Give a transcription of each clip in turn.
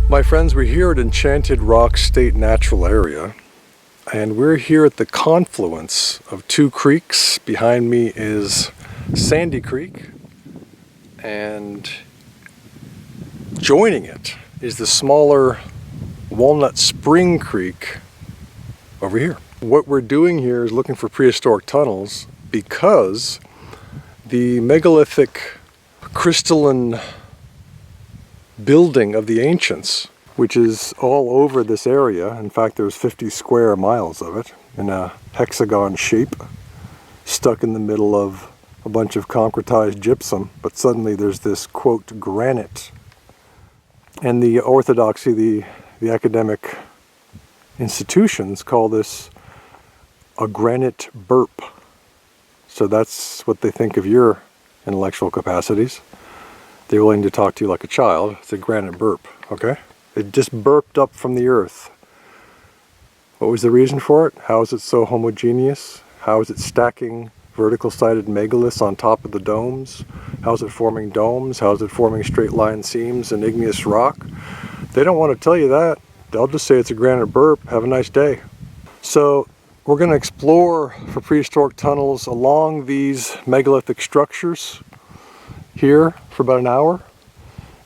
My friends, we're here at Enchanted Rock State Natural Area, and we're here at the confluence of two creeks. Behind me is Sandy Creek, and joining it is the smaller Walnut Spring Creek over here. What we're doing here is looking for prehistoric tunnels because the megalithic crystalline building of the ancients, which is all over this area. In fact, there's 50 square miles of it in a hexagon shape, stuck in the middle of a bunch of concretized gypsum, but suddenly there's this, quote, granite. And the orthodoxy, the academic institutions call this a granite burp. So that's what they think of your intellectual capacities. They're willing to talk to you like a child. It's a granite burp, okay? It just burped up from the earth. What was the reason for it? How is it so homogeneous? How is it stacking vertical-sided megaliths on top of the domes? How is it forming domes? How is it forming straight line seams and igneous rock? They don't want to tell you that. They'll just say it's a granite burp. Have a nice day. So we're going to explore for prehistoric tunnels along these megalithic structures here for about an hour,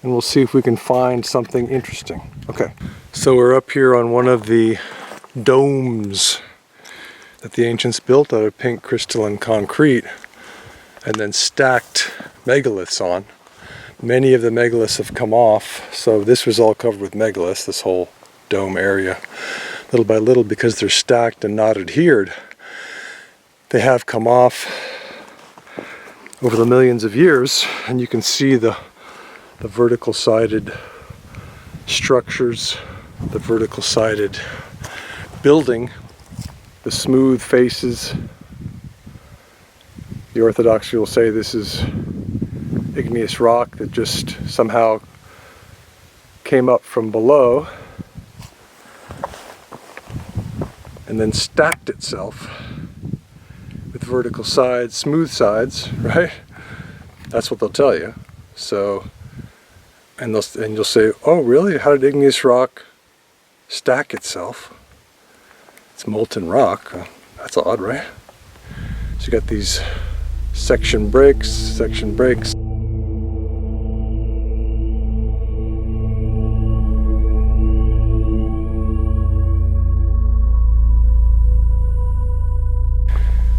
and we'll see if we can find something interesting. Okay, so we're up here on one of the domes that the ancients built out of pink crystalline concrete and then stacked megaliths on. Many of the megaliths have come off, so this was all covered with megaliths, this whole dome area. Little by little, because they're stacked and not adhered, they have come off over the millions of years, and you can see the vertical-sided structures, the vertical-sided building, the smooth faces. The orthodoxy will say this is igneous rock that just somehow came up from below and then stacked itself with vertical sides, smooth sides, right? That's what they'll tell you. So, and you'll say, oh really? How did igneous rock stack itself? It's molten rock. That's odd, right? So you got these section breaks.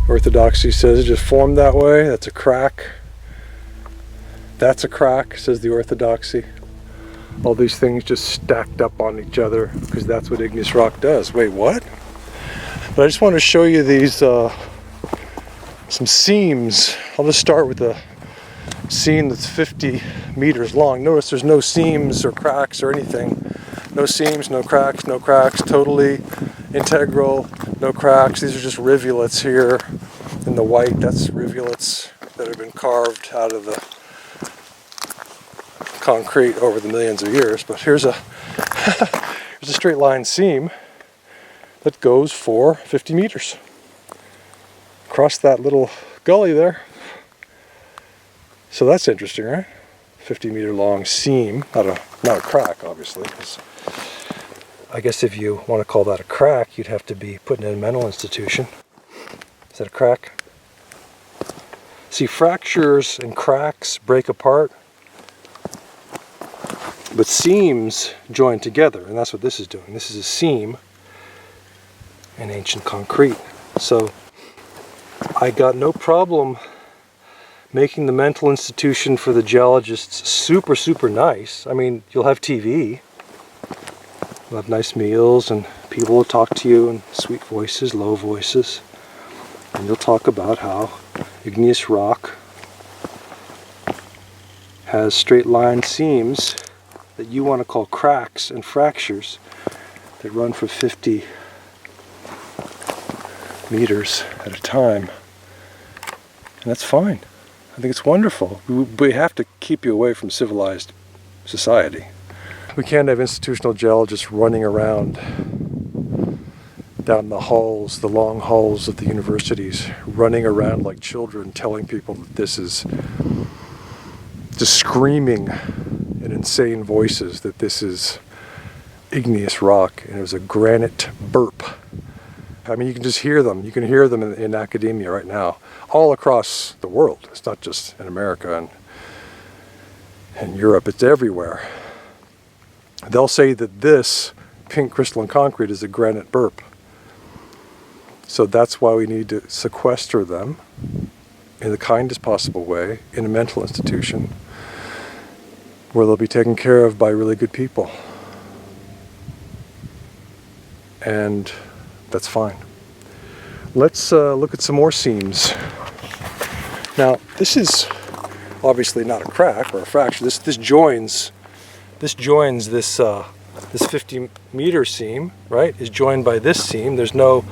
Orthodoxy says it just formed that way. That's a crack. That's a crack, says the orthodoxy. All these things just stacked up on each other because that's what igneous rock does. Wait, what? But I just want to show you these some seams. I'll just start with a seam that's 50 meters long. Notice there's no seams or cracks or anything. No seams, no cracks, totally integral, no cracks. These are just rivulets here in the white. That's rivulets that have been carved out of the concrete over the millions of years. But here's a here's a straight line seam that goes for 50 meters across that little gully there. So that's interesting, right? 50-meter long seam, not a crack, obviously, because I guess if you want to call that a crack, you'd have to be put in a mental institution. Is that a crack? See, fractures and cracks break apart, but seams join together, and that's what this is doing. This is a seam in ancient concrete. So I got no problem making the mental institution for the geologists super, super nice. I mean, you'll have TV, you'll have nice meals, and people will talk to you in sweet voices, low voices, and you'll talk about how igneous rock has straight line seams that you want to call cracks and fractures that run for 50 meters at a time. And that's fine. I think it's wonderful. We have to keep you away from civilized society. We can't have institutional geologists running around down the halls, the long halls of the universities, running around like children telling people that this is just screaming in insane voices that this is igneous rock, and it was a granite burp. I mean, you can just hear them. You can hear them in academia right now, all across the world. It's not just in America and Europe, it's everywhere. They'll say that this pink crystalline concrete is a granite burp. So that's why we need to sequester them in the kindest possible way in a mental institution where they'll be taken care of by really good people. And that's fine. Let's look at some more seams. Now, this is obviously not a crack or a fracture. This joins this 50-meter seam, right? Is joined by this seam. There's no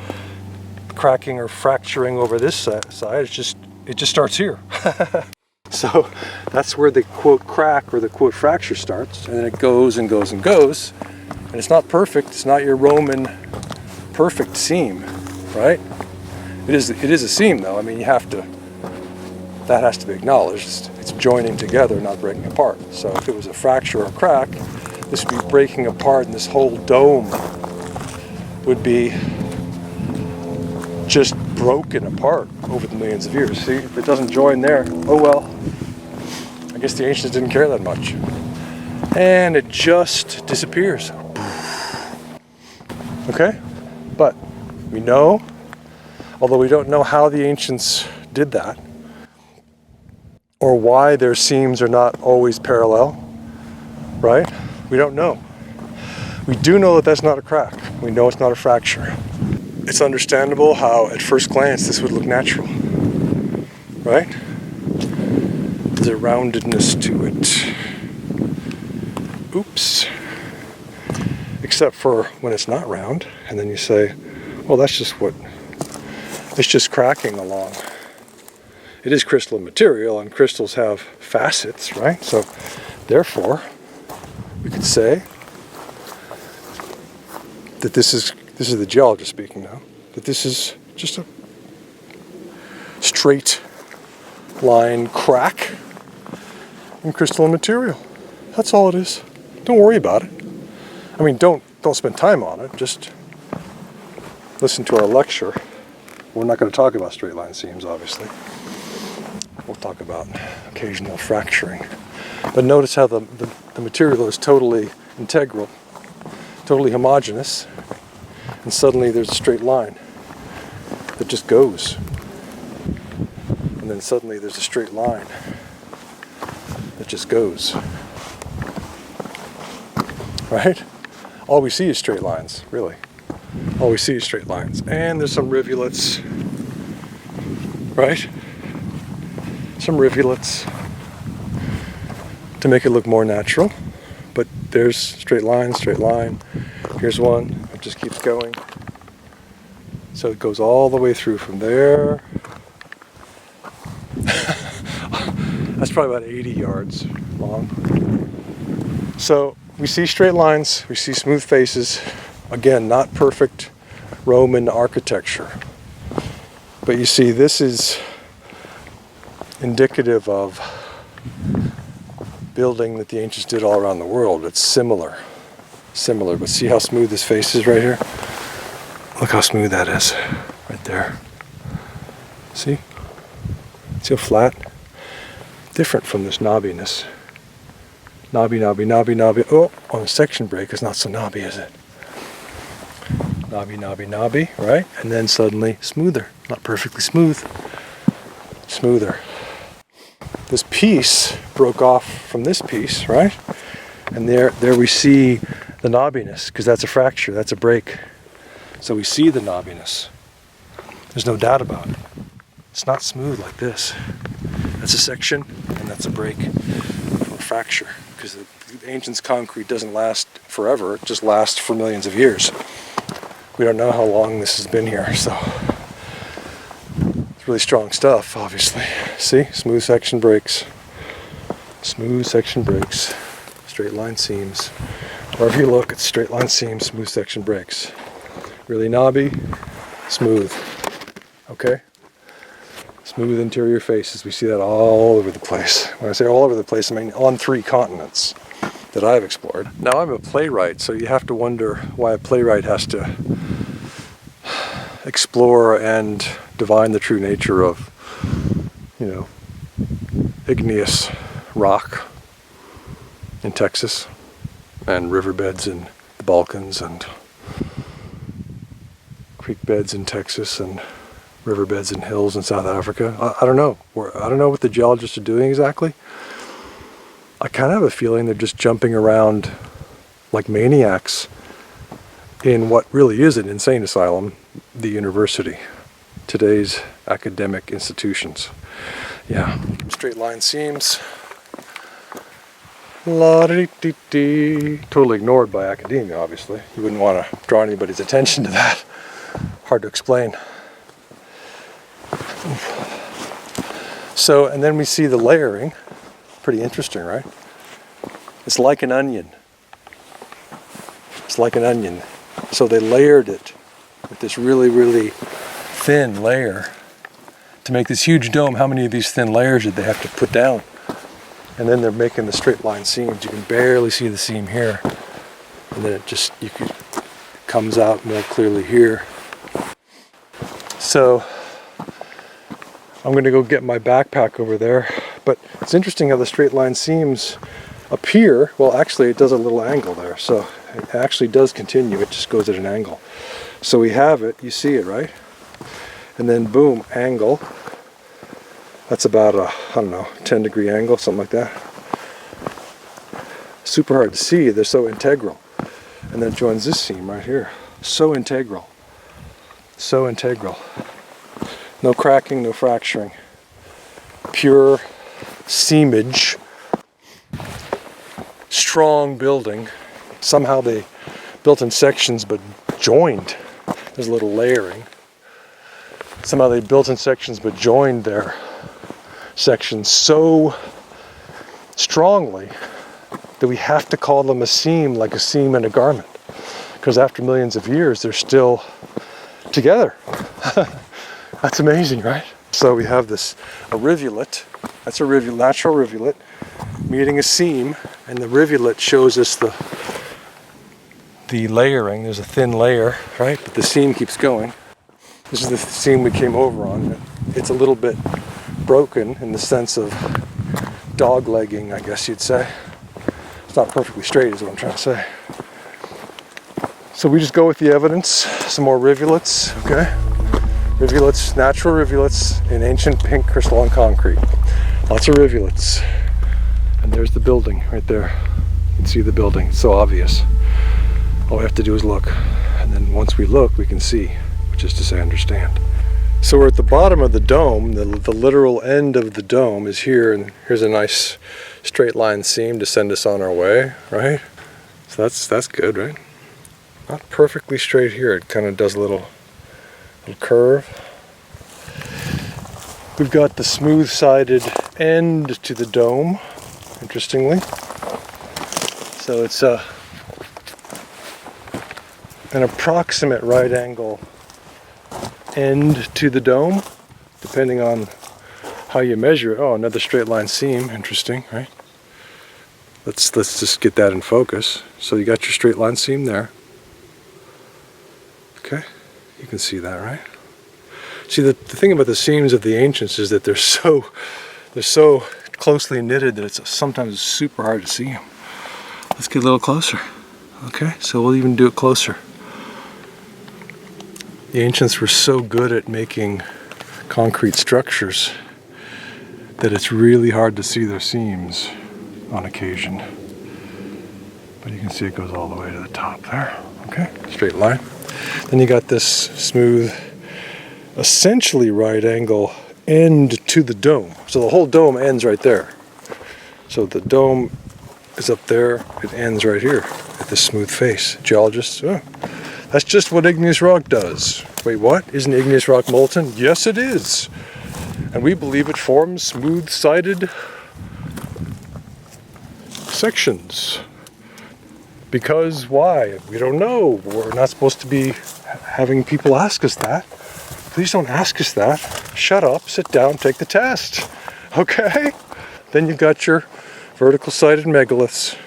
cracking or fracturing over this side. It just starts here. So that's where the quote crack or the quote fracture starts, and then it goes and goes and goes. And it's not perfect. It's not your Roman perfect seam, right? It is a seam, though. I mean, that has to be acknowledged. It's joining together, not breaking apart. So if it was a fracture or a crack, this would be breaking apart, and this whole dome would be just broken apart over the millions of years. See, if it doesn't join there, oh well. I guess the ancients didn't care that much. And it just disappears. Okay? But we know, although we don't know how the ancients did that, or why their seams are not always parallel, right? We don't know. We do know that that's not a crack. We know it's not a fracture. It's understandable how, at first glance, this would look natural, right? There's a roundedness to it. Oops. Except for when it's not round, and then you say, well, it's just cracking along. It is crystalline material, and crystals have facets, right? So, therefore, we could say that this is the geologist speaking now, that this is just a straight line crack in crystalline material. That's all it is. Don't worry about it. I mean, don't spend time on it. Just listen to our lecture. We're not going to talk about straight line seams, obviously. We'll talk about occasional fracturing. But notice how the material is totally integral, totally homogeneous, and suddenly there's a straight line that just goes. And then suddenly there's a straight line that just goes. Right? All we see is straight lines, really. All we see is straight lines. And there's some rivulets, right? Some rivulets to make it look more natural. But there's straight line. Here's one. It just keeps going. So it goes all the way through from there. That's probably about 80 yards long. So we see straight lines, we see smooth faces. Again, not perfect Roman architecture. But you see, this is indicative of building that the ancients did all around the world. It's similar. But see how smooth this face is right here? Look how smooth that is, right there. See? See how flat? Different from this knobbiness. Knobby. Oh, on a section break, it's not so knobby, is it? Knobby, right? And then suddenly smoother. Not perfectly smooth. Smoother. This piece broke off from this piece, right? And there we see the knobbiness, because that's a fracture, that's a break. So we see the knobbiness. There's no doubt about it. It's not smooth like this. That's a section, and that's a break from a fracture. Because the ancients' concrete doesn't last forever, it just lasts for millions of years. We don't know how long this has been here, so it's really strong stuff, obviously. See? Smooth section breaks. Straight line seams. Wherever you look, it's straight line seams, smooth section breaks. Really knobby, smooth. Okay? Smooth interior faces. We see that all over the place. When I say all over the place, I mean on 3 continents. that I've explored. Now I'm a playwright, so you have to wonder why a playwright has to explore and divine the true nature of, you know, igneous rock in Texas and riverbeds in the Balkans and creek beds in Texas and riverbeds and hills in South Africa. I don't know. I don't know what the geologists are doing exactly. I kind of have a feeling they're just jumping around like maniacs in what really is an insane asylum, the university, today's academic institutions. Yeah, straight line seams. La-dee-dee-dee. Totally ignored by academia, obviously. You wouldn't want to draw anybody's attention to that. Hard to explain. So, and then we see the layering. Pretty interesting, right? It's like an onion. It's like an onion. So they layered it with this really, really thin layer to make this huge dome. How many of these thin layers did they have to put down? And then they're making the straight line seams. You can barely see the seam here. And then it just, comes out more clearly here. So I'm going to go get my backpack over there. But it's interesting how the straight line seams appear. Well, actually it does a little angle there. So it actually does continue. It just goes at an angle. So we have it. You see it, right? And then boom, angle. That's about a, I don't know, 10-degree angle, something like that. Super hard to see. They're so integral. And then it joins this seam right here. So integral. So integral. No cracking, no fracturing. Pure seamage. Strong building. Somehow they built in sections but joined. There's a little layering. Somehow they built in sections but joined their sections so strongly that we have to call them a seam, like a seam in a garment. Because after millions of years, they're still together. That's amazing, right? So we have a rivulet. That's a rivulet, natural rivulet, meeting a seam, and the rivulet shows us the layering. There's a thin layer, right? But the seam keeps going. This is the seam we came over on. It's a little bit broken in the sense of dog-legging, I guess you'd say. It's not perfectly straight is what I'm trying to say. So we just go with the evidence. Some more rivulets, okay? Rivulets, natural rivulets in ancient pink crystalline concrete. Lots of rivulets. And there's the building right there. You can see the building, it's so obvious. All we have to do is look. And then once we look, we can see, which is to say understand. So we're at the bottom of the dome. The literal end of the dome is here, and here's a nice straight line seam to send us on our way, right? So that's good, right? Not perfectly straight here. It kind of does a little curve. We've got the smooth-sided end to the dome, interestingly. So it's an approximate right angle end to the dome, depending on how you measure it. Oh, another straight line seam. Interesting, right? Let's just get that in focus. So you got your straight line seam there. Okay, you can see that, right? See, the thing about the seams of the ancients is that they're so closely knitted that it's sometimes super hard to see them. Let's get a little closer. Okay, so we'll even do it closer. The ancients were so good at making concrete structures that it's really hard to see their seams on occasion. But you can see it goes all the way to the top there. Okay, straight line. Then you got this smooth, essentially right angle end to the dome. So the whole dome ends right there. So the dome is up there, it ends right here at this smooth face. Geologists, oh, that's just what igneous rock does. Wait, what? Isn't igneous rock molten? Yes, it is. And we believe it forms smooth-sided sections. Because why? We don't know. We're not supposed to be having people ask us that. Please don't ask us that. Shut up, sit down, take the test. Okay? Then you've got your vertical-sided megaliths.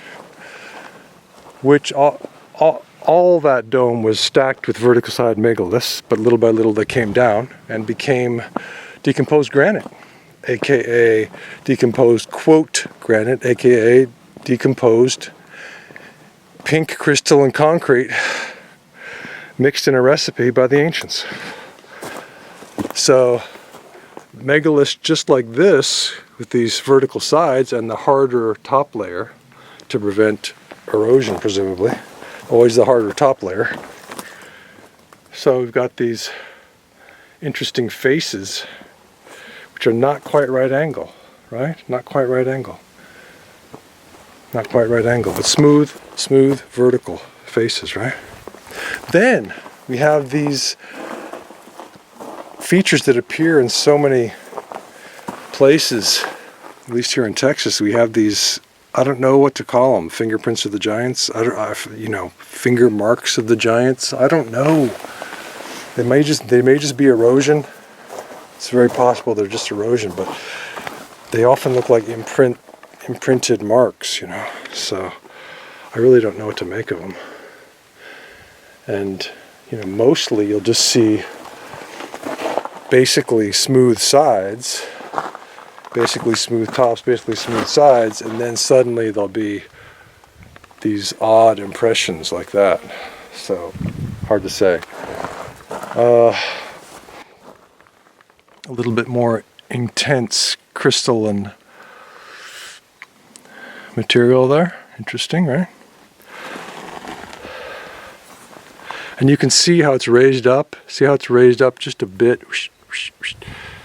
which all that dome was stacked with vertical side megaliths, but little by little they came down and became decomposed granite, aka decomposed quote granite, aka decomposed pink crystalline concrete mixed in a recipe by the ancients. So megaliths just like this, with these vertical sides and the harder top layer to prevent erosion, presumably. Always the harder top layer. So we've got these interesting faces which are not quite right angle, right? Not quite right angle. Not quite right angle, but smooth vertical faces, right? Then we have these features that appear in so many places, at least here in Texas. We have these, I don't know what to call them, fingerprints of the giants, finger marks of the giants, I don't know. They may just be erosion. It's very possible they're just erosion, but they often look like imprinted marks, so I really don't know what to make of them. And mostly you'll just see basically smooth sides, basically smooth tops, basically smooth sides, and then suddenly there'll be these odd impressions like that. So hard to say. A little bit more intense crystalline material there. Interesting, right? And you can see how it's raised up. See how it's raised up just a bit.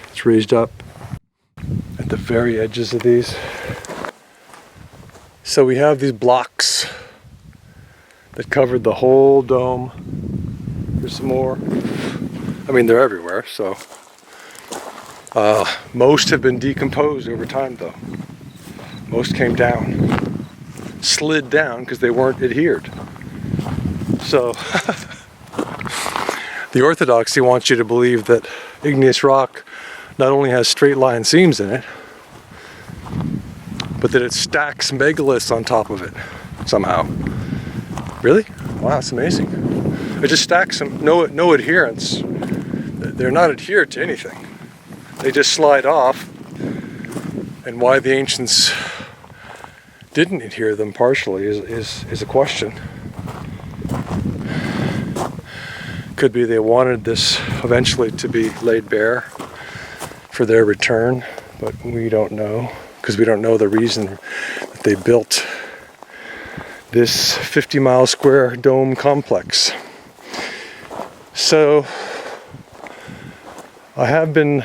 It's raised up at the very edges of these. So we have these blocks that covered the whole dome. There's some more. I mean, they're everywhere, so. Most have been decomposed over time, though. Most came down. Slid down because they weren't adhered. So, the orthodoxy wants you to believe that igneous rock not only has straight line seams in it, but that it stacks megaliths on top of it somehow. Really? Wow, that's amazing. It just stacks them, no adherence. They're not adhered to anything. They just slide off. And why the ancients didn't adhere them partially is a question. Could be they wanted this eventually to be laid bare for their return, but we don't know, because we don't know the reason that they built this 50-mile square dome complex. So I have been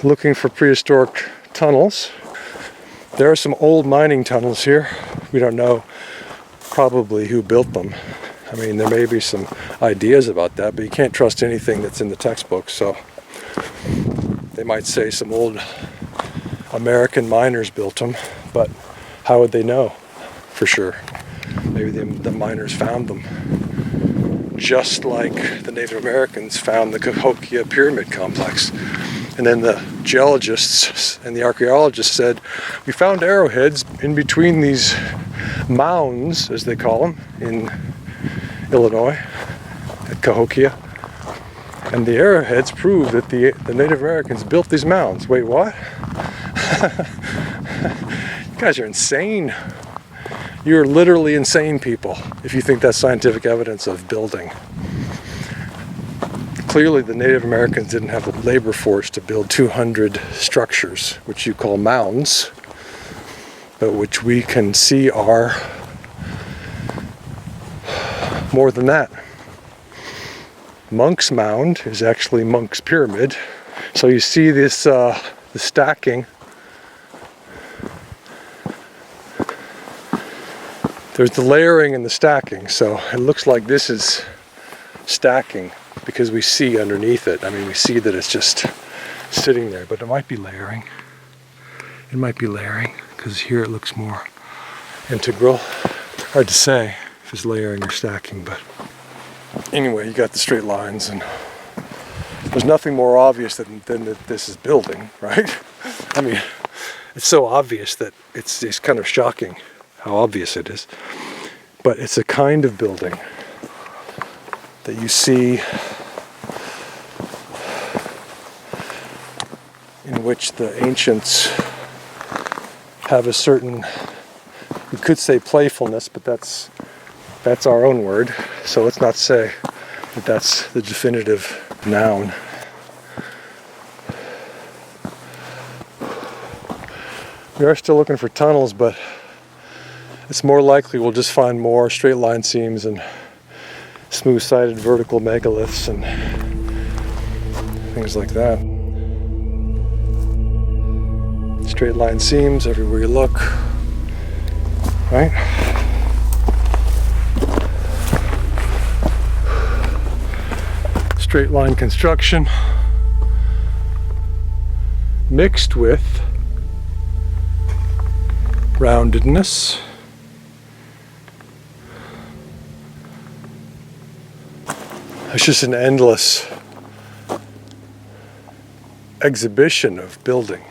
looking for prehistoric tunnels. There are some old mining tunnels here. We don't know probably who built them. I mean, there may be some ideas about that, but you can't trust anything that's in the textbook. So they might say some old American miners built them, but how would they know for sure? Maybe the miners found them, just like the Native Americans found the Cahokia Pyramid Complex. And then the geologists and the archaeologists said, we found arrowheads in between these mounds, as they call them, in Illinois, at Cahokia. And the arrowheads prove that the Native Americans built these mounds. Wait, what? You guys are insane. You're literally insane people if you think that's scientific evidence of building. Clearly the Native Americans didn't have the labor force to build 200 structures, which you call mounds, but which we can see are more than that. Monk's Mound is actually Monk's Pyramid. So you see this, the stacking. There's the layering and the stacking, so it looks like this is stacking because we see underneath it. I mean, we see that it's just sitting there, but it might be layering. It might be layering because here it looks more integral. Hard to say if it's layering or stacking, but anyway, you got the straight lines, and there's nothing more obvious than that this is building, right? I mean, it's so obvious that it's kind of shocking how obvious it is. But it's a kind of building that you see in which the ancients have a certain, we could say playfulness, but that's our own word, so let's not say that that's the definitive noun. We are still looking for tunnels, but it's more likely we'll just find more straight line seams and smooth-sided vertical megaliths and things like that. Straight line seams everywhere you look, right? Straight line construction mixed with roundedness. It's just an endless exhibition of building,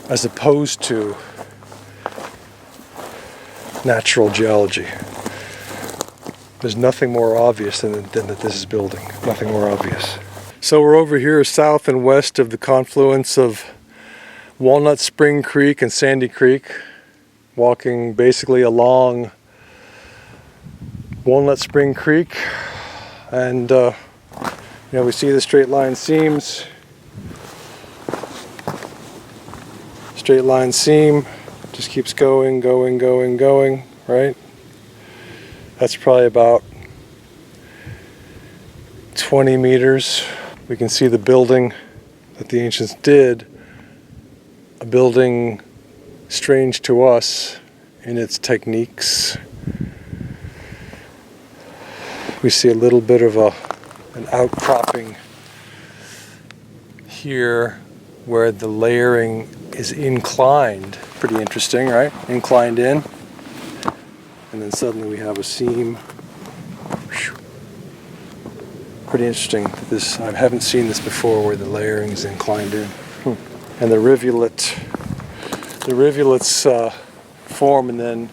as opposed to natural geology. There's nothing more obvious than that this is building. Nothing more obvious. So we're over here south and west of the confluence of Walnut Spring Creek and Sandy Creek, walking basically along Walnut Spring Creek, and we see the straight line seams. Straight line seam just keeps going, right? That's probably about 20 meters. We can see the building that the ancients did, a building strange to us in its techniques. We see a little bit of an outcropping here where the layering is inclined. Pretty interesting, right? Inclined in. And then suddenly we have a seam. Pretty interesting. I haven't seen this before where the layering is inclined in. And the rivulets form, and then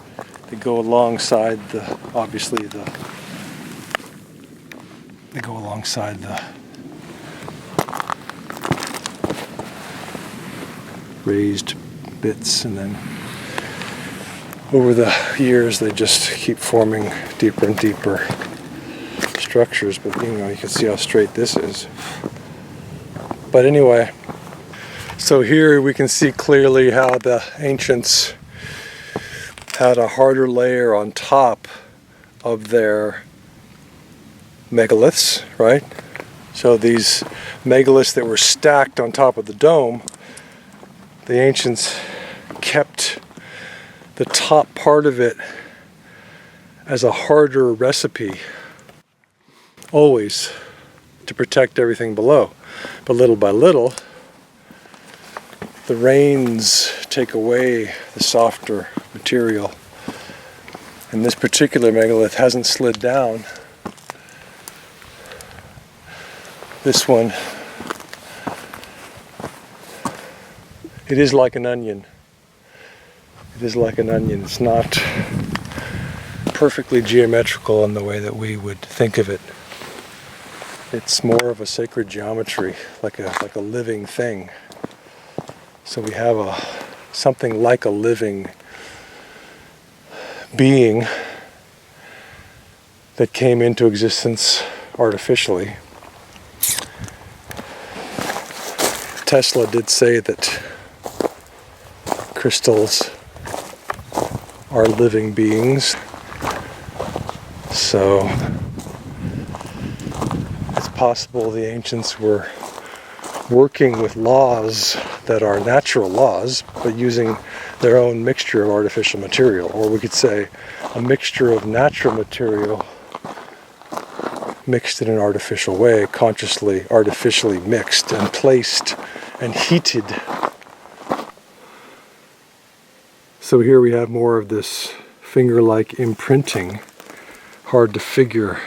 they go alongside they go alongside the raised bits, and then over the years they just keep forming deeper and deeper structures. But you can see how straight this is. But anyway, so here we can see clearly how the ancients had a harder layer on top of their megaliths, right? So these megaliths that were stacked on top of the dome, the ancients kept the top part of it as a harder recipe, always, to protect everything below. But little by little, the rains take away the softer material. And this particular megalith hasn't slid down. This one, it is like an onion. It is like an onion. It's not perfectly geometrical in the way that we would think of it. It's more of a sacred geometry, like a living thing. So we have something like a living being that came into existence artificially. Tesla did say that crystals are living beings. So it's possible the ancients were working with laws that are natural laws, but using their own mixture of artificial material. Or we could say a mixture of natural material mixed in an artificial way, consciously, artificially mixed and placed and heated. So here we have more of this finger-like imprinting. Hard to figure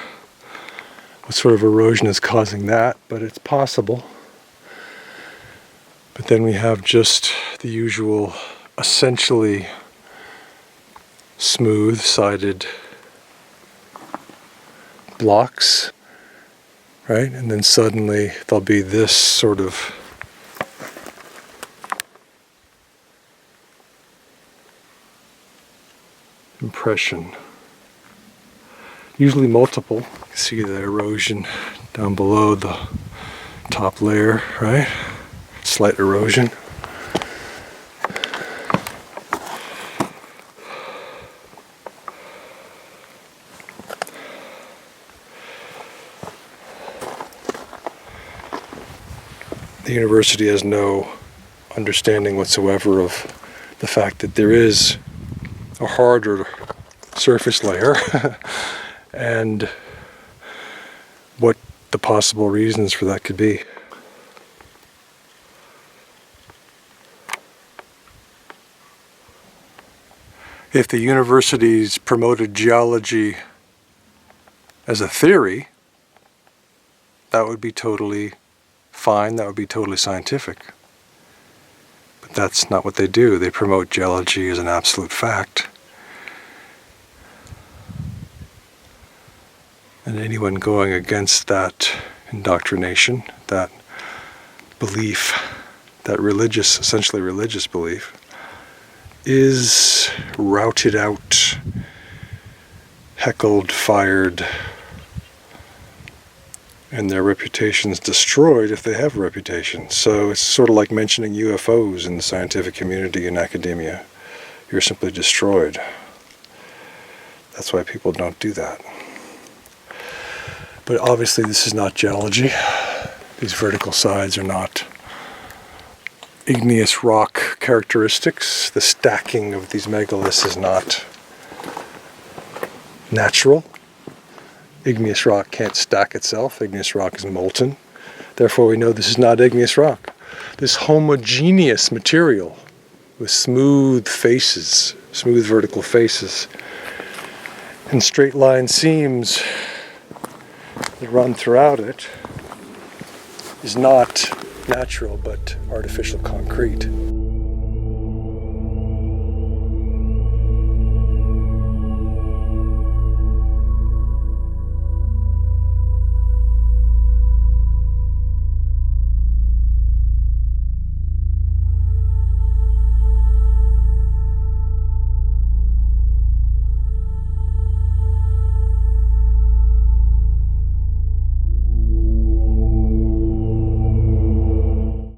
what sort of erosion is causing that, but it's possible. But then we have just the usual, essentially smooth-sided blocks, right? And then suddenly there'll be this sort of impression. Usually multiple. You can see the erosion down below the top layer, right? Slight erosion. The university has no understanding whatsoever of the fact that there is a harder surface layer and what the possible reasons for that could be. If the universities promoted geology as a theory, that would be totally fine, that would be totally scientific. But that's not what they do. They promote geology as an absolute fact. And anyone going against that indoctrination, that belief, that religious, essentially religious belief, is routed out, heckled, fired, and their reputation's destroyed if they have a reputation. So it's sort of like mentioning UFOs in the scientific community and academia. You're simply destroyed. That's why people don't do that. But obviously this is not geology. These vertical sides are not igneous rock characteristics. The stacking of these megaliths is not natural. Igneous rock can't stack itself. Igneous rock is molten. Therefore we know this is not igneous rock. This homogeneous material with smooth faces, smooth vertical faces, and straight line seams that run throughout it is not natural but artificial concrete.